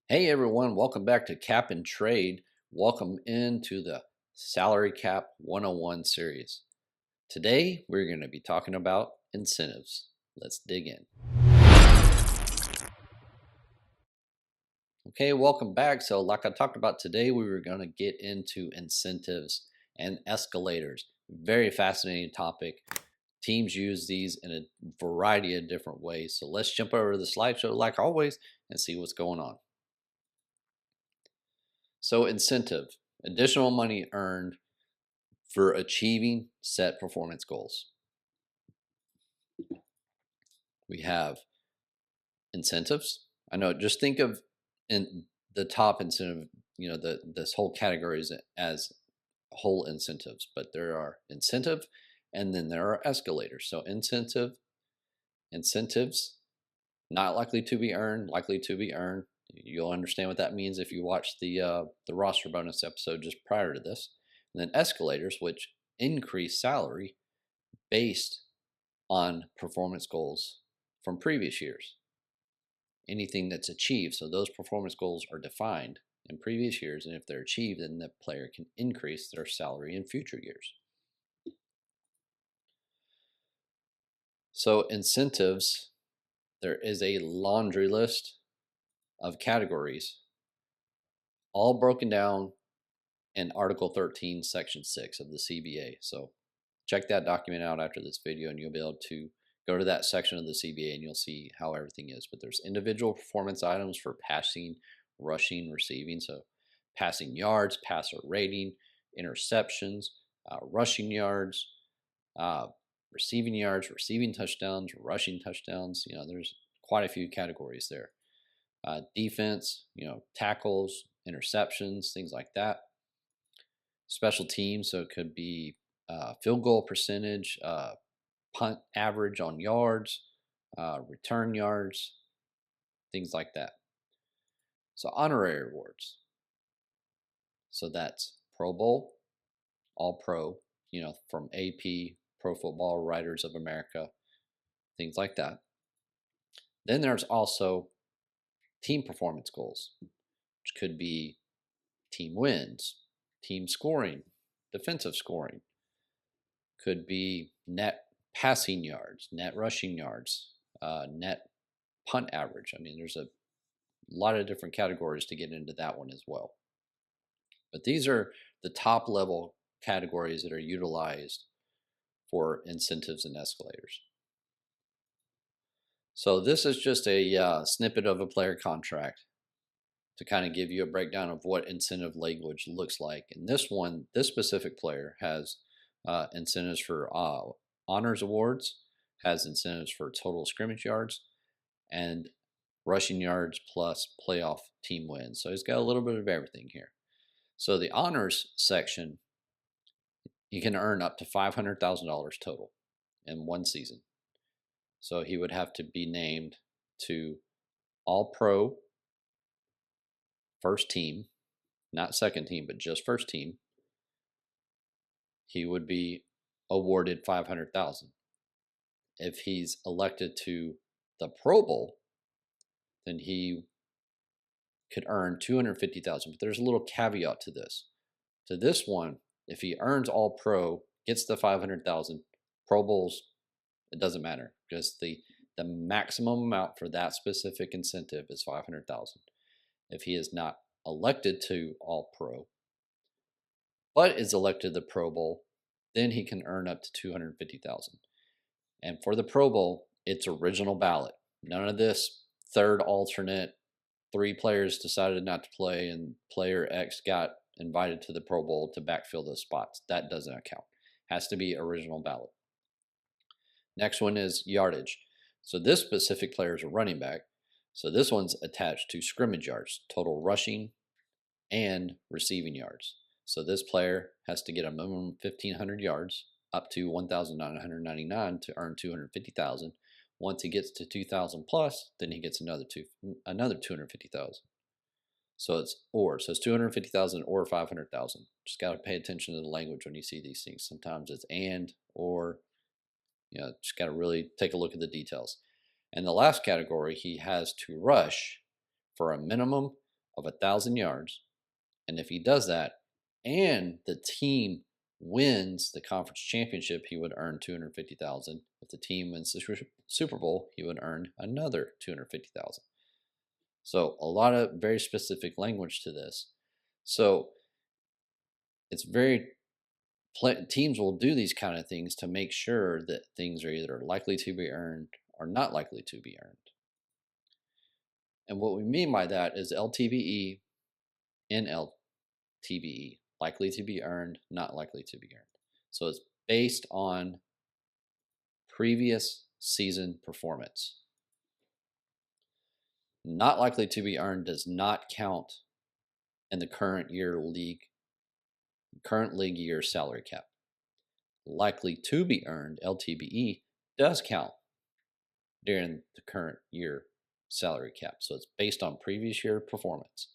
Hey everyone, welcome back to Cap and Trade. Welcome into the Salary Cap 101 series. Today we're going to be talking about incentives. Let's dig in. Okay, welcome back. So, like I talked about today, we were going to get into incentives and escalators. Very fascinating topic. Teams use these in a variety of different ways. So, let's jump over to the slideshow like always and see what's going on. So, incentive, additional money earned for achieving set performance goals. We have incentives. I know, just think of in the top incentive, this whole category is as whole incentives, but there are incentive and then there are escalators. So incentives, not likely to be earned, likely to be earned. You'll understand what that means if you watch the roster bonus episode just prior to this. And then escalators, which increase salary based on performance goals from previous years. Anything that's achieved. So those performance goals are defined in previous years, and if they're achieved, then the player can increase their salary in future years. So incentives, there is a laundry list of categories, all broken down in Article 13, Section 6 of the CBA. So check that document out after this video, and you'll be able to go to that section of the CBA and you'll see how everything is. But there's individual performance items for passing, rushing, receiving. So passing yards, passer rating, interceptions, rushing yards, receiving touchdowns, rushing touchdowns. There's quite a few categories there. Defense, tackles, interceptions, things like that. Special teams, so it could be field goal percentage, punt average on yards, return yards, things like that. So honorary awards. So that's Pro Bowl, All Pro, from AP, Pro Football Writers of America, things like that. Then there's also team performance goals, which could be team wins, team scoring, defensive scoring, could be net passing yards, net rushing yards, net punt average. I mean, there's a lot of different categories to get into that one as well. But these are the top level categories that are utilized for incentives and escalators. So this is just a snippet of a player contract to kind of give you a breakdown of what incentive language looks like. And this specific player has incentives for honors awards, has incentives for total scrimmage yards, and rushing yards plus playoff team wins. So he's got a little bit of everything here. So the honors section, he can earn up to $500,000 total in one season. So he would have to be named to All Pro first team, not second team, but just first team. He would be awarded $500,000. If he's elected to the Pro Bowl, then he could earn $250,000. But there's a little caveat to this. To this one, if he earns All Pro, gets the $500,000, Pro Bowls, it doesn't matter because the maximum amount for that specific incentive is $500,000. If he is not elected to All Pro, but is elected to the Pro Bowl, then he can earn up to $250,000. And for the Pro Bowl, it's original ballot. None of this third alternate, 3 players decided not to play and player X got invited to the Pro Bowl to backfill those spots. That doesn't count. Has to be original ballot. Next one is yardage. So this specific player is a running back. So this one's attached to scrimmage yards, total rushing and receiving yards. So this player has to get a minimum of 1,500 yards up to 1,999 to earn 250,000. Once he gets to 2,000 plus, then he gets another 250,000. So it's or. So it's 250,000 or 500,000. Just got to pay attention to the language when you see these things. Sometimes it's and, or, just got to really take a look at the details. And the last category, he has to rush for a minimum of 1,000 yards. And if he does that and the team wins the conference championship, he would earn 250,000. If the team wins the Super Bowl, he would earn another 250,000. So a lot of very specific language to this. So it's very teams will do these kind of things to make sure that things are either likely to be earned or not likely to be earned. And what we mean by that is LTVE and LTVE, likely to be earned, not likely to be earned. So it's based on previous season performance. Not likely to be earned does not count in the current league year salary cap. Likely to be earned, LTBE, does count during the current year salary cap. So it's based on previous year performance.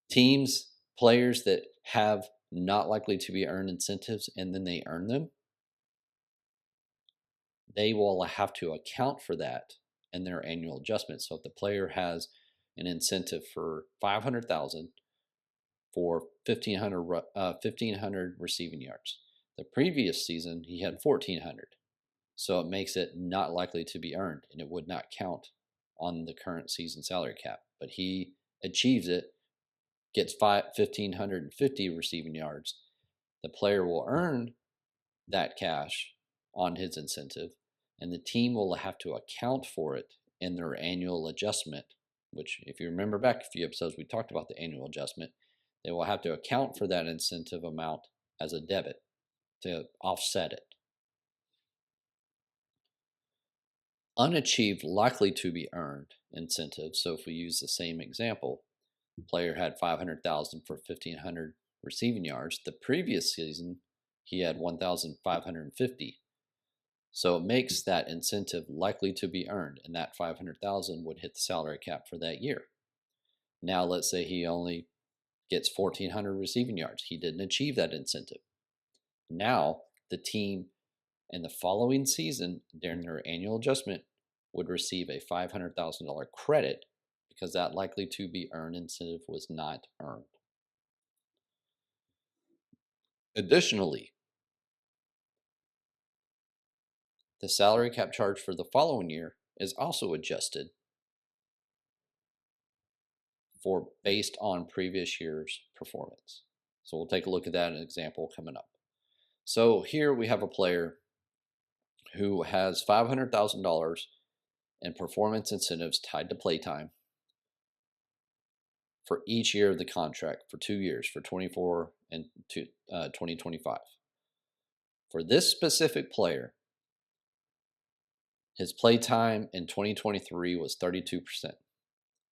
Teams, players that have not likely to be earned incentives and then they earn them, they will have to account for that in their annual adjustment. So if the player has an incentive for 500,000 for 1,500 receiving yards, the previous season he had 1,400. So it makes it not likely to be earned, and it would not count on the current season salary cap. But he achieves it, gets 1,550 receiving yards. The player will earn that cash on his incentive, and the team will have to account for it in their annual adjustment, which, if you remember back a few episodes, we talked about the annual adjustment. They will have to account for that incentive amount as a debit to offset it. Unachieved likely to be earned incentives. So if we use the same example, the player had 500,000 for 1,500 receiving yards. The previous season, he had 1,550. So it makes that incentive likely to be earned, and that 500,000 would hit the salary cap for that year. Now let's say he only gets 1,400 receiving yards. He didn't achieve that incentive. Now the team in the following season, during their annual adjustment, would receive a $500,000 credit because that likely to be earned incentive was not earned. Additionally, the salary cap charge for the following year is also adjusted for based on previous year's performance. So we'll take a look at that in an example coming up. So here we have a player who has $500,000 in performance incentives tied to playtime for each year of the contract for 2 years, for 24 and 2025. For this specific player, his playtime in 2023 was 32%.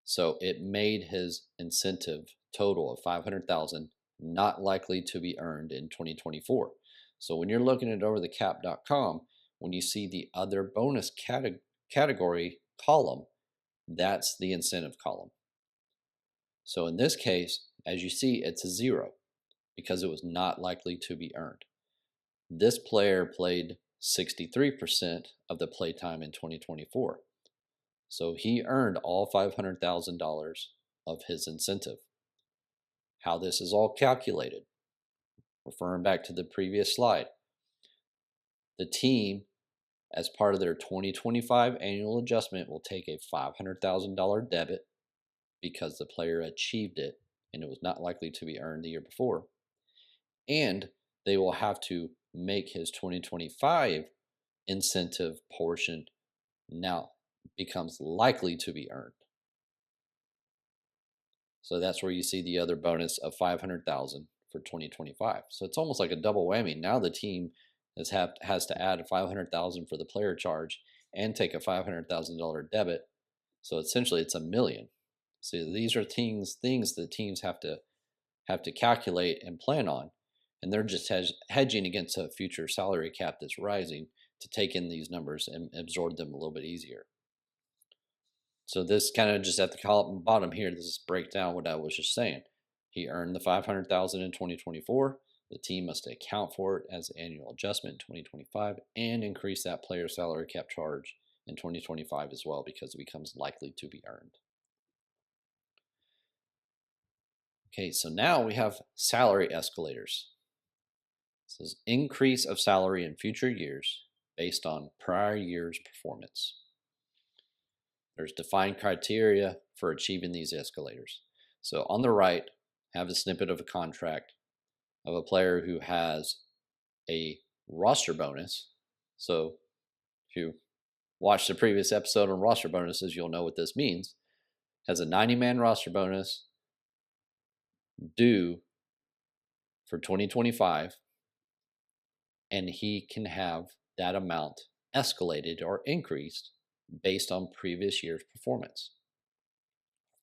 So it made his incentive total of 500,000 not likely to be earned in 2024. So when you're looking at overthecap.com, when you see the other bonus category column, that's the incentive column. So in this case, as you see, it's a 0 because it was not likely to be earned. This player played 63% of the playtime in 2024. So he earned all $500,000 of his incentive. How this is all calculated, referring back to the previous slide, the team, as part of their 2025 annual adjustment, will take a $500,000 debit because the player achieved it and it was not likely to be earned the year before. And they will have to make his 2025 incentive portion now becomes likely to be earned. So that's where you see the other bonus of 500,000 for 2025. So it's almost like a double whammy. Now the team has to add 500,000 for the player charge and take a $500,000 debit. So essentially it's $1 million. So these are things that teams have to calculate and plan on, and they're just hedging against a future salary cap that's rising to take in these numbers and absorb them a little bit easier. So this kind of just at the bottom here, this breaks down what I was just saying. He earned the $500,000 in 2024. The team must account for it as annual adjustment in 2025 and increase that player salary cap charge in 2025 as well because it becomes likely to be earned. Okay, so now we have salary escalators. It says increase of salary in future years based on prior year's performance. There's defined criteria for achieving these escalators. So on the right, have a snippet of a contract of a player who has a roster bonus. So if you watch the previous episode on roster bonuses, you'll know what this means. Has a 90-man roster bonus due for 2025, and he can have that amount escalated or increased based on previous year's performance.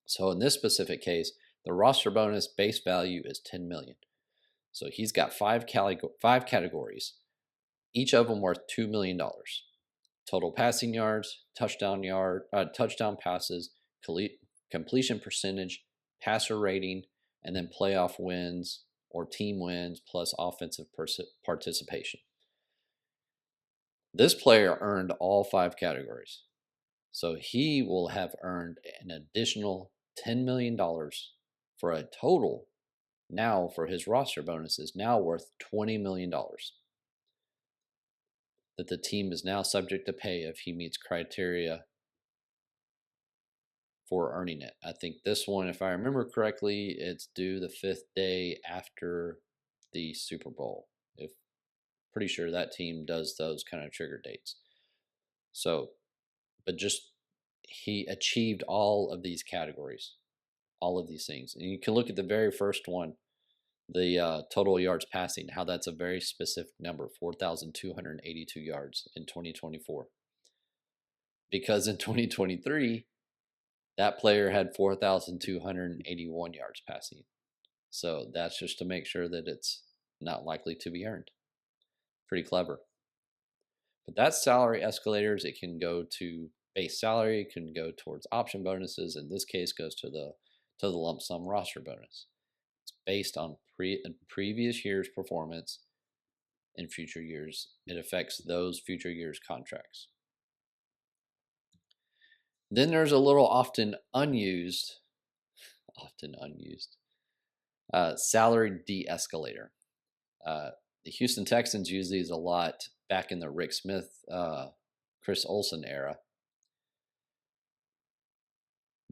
So in this specific case, the roster bonus base value is 10 million. So he's got five categories, each of them worth $2 million. Total passing yards, touchdown passes, completion percentage, passer rating, and then playoff wins or team wins plus offensive participation. This player earned all five categories. So he will have earned an additional $10 million for a total now for his roster bonus is now worth $20 million that the team is now subject to pay if he meets criteria for earning it. I think this one, if I remember correctly, it's due the 5th day after the Super Bowl. Pretty sure that team does those kind of trigger dates. So, but just he achieved all of these categories, all of these things. And you can look at the very first one, the total yards passing, how that's a very specific number, 4,282 yards in 2024. Because in 2023, that player had 4,281 yards passing. So that's just to make sure that it's not likely to be earned. Pretty clever. But that's salary escalators. It can go to base salary, it can go towards option bonuses. In this case, goes to the lump sum roster bonus. It's based on previous year's performance in future years. It affects those future years' contracts. Then there's a little often unused salary de-escalator. The Houston Texans use these a lot back in the Rick Smith, Chris Olsen era.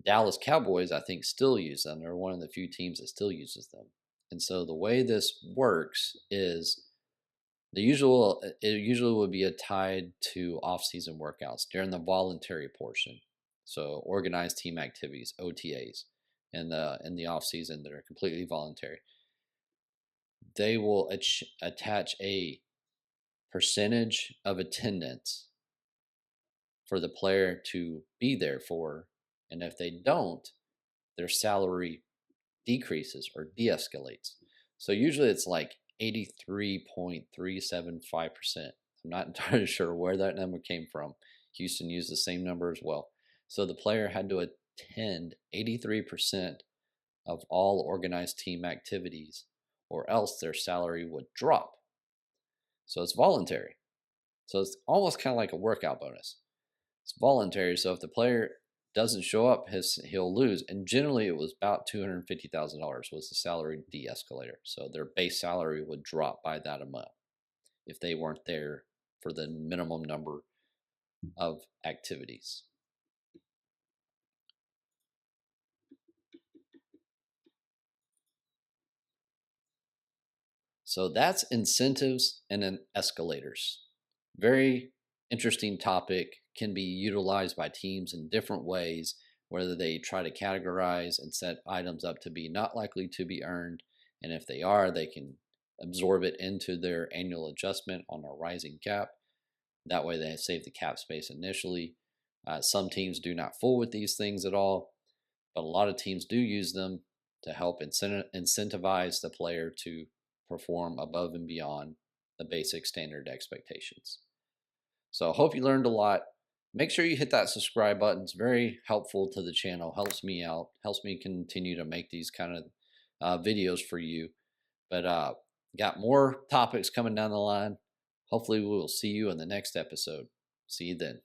Dallas Cowboys, I think, still use them. They're one of the few teams that still uses them. And so the way this works is it usually would be tied to off-season workouts during the voluntary portion. So organized team activities, OTAs, in the off-season that are completely voluntary. They will attach a percentage of attendance for the player to be there for, and if they don't, their salary decreases or de-escalates. So usually it's like 83.375%. I'm not entirely sure where that number came from. Houston used the same number as well. So the player had to attend 83% of all organized team activities, or else their salary would drop. So it's voluntary. So it's almost kind of like a workout bonus. It's voluntary, so if the player doesn't show up, he'll lose. And generally it was about $250,000 was the salary de-escalator. So their base salary would drop by that amount if they weren't there for the minimum number of activities. So that's incentives and then escalators. Very interesting topic, can be utilized by teams in different ways, whether they try to categorize and set items up to be not likely to be earned. And if they are, they can absorb it into their annual adjustment on a rising cap. That way they save the cap space initially. Some teams do not fool with these things at all, but a lot of teams do use them to help incentivize the player to perform above and beyond the basic standard expectations. So I hope you learned a lot. Make sure you hit that subscribe button. It's very helpful to the channel, helps me out, helps me continue to make these kind of videos for you. But got more topics coming down the line. Hopefully we will see you in the next episode. See you then.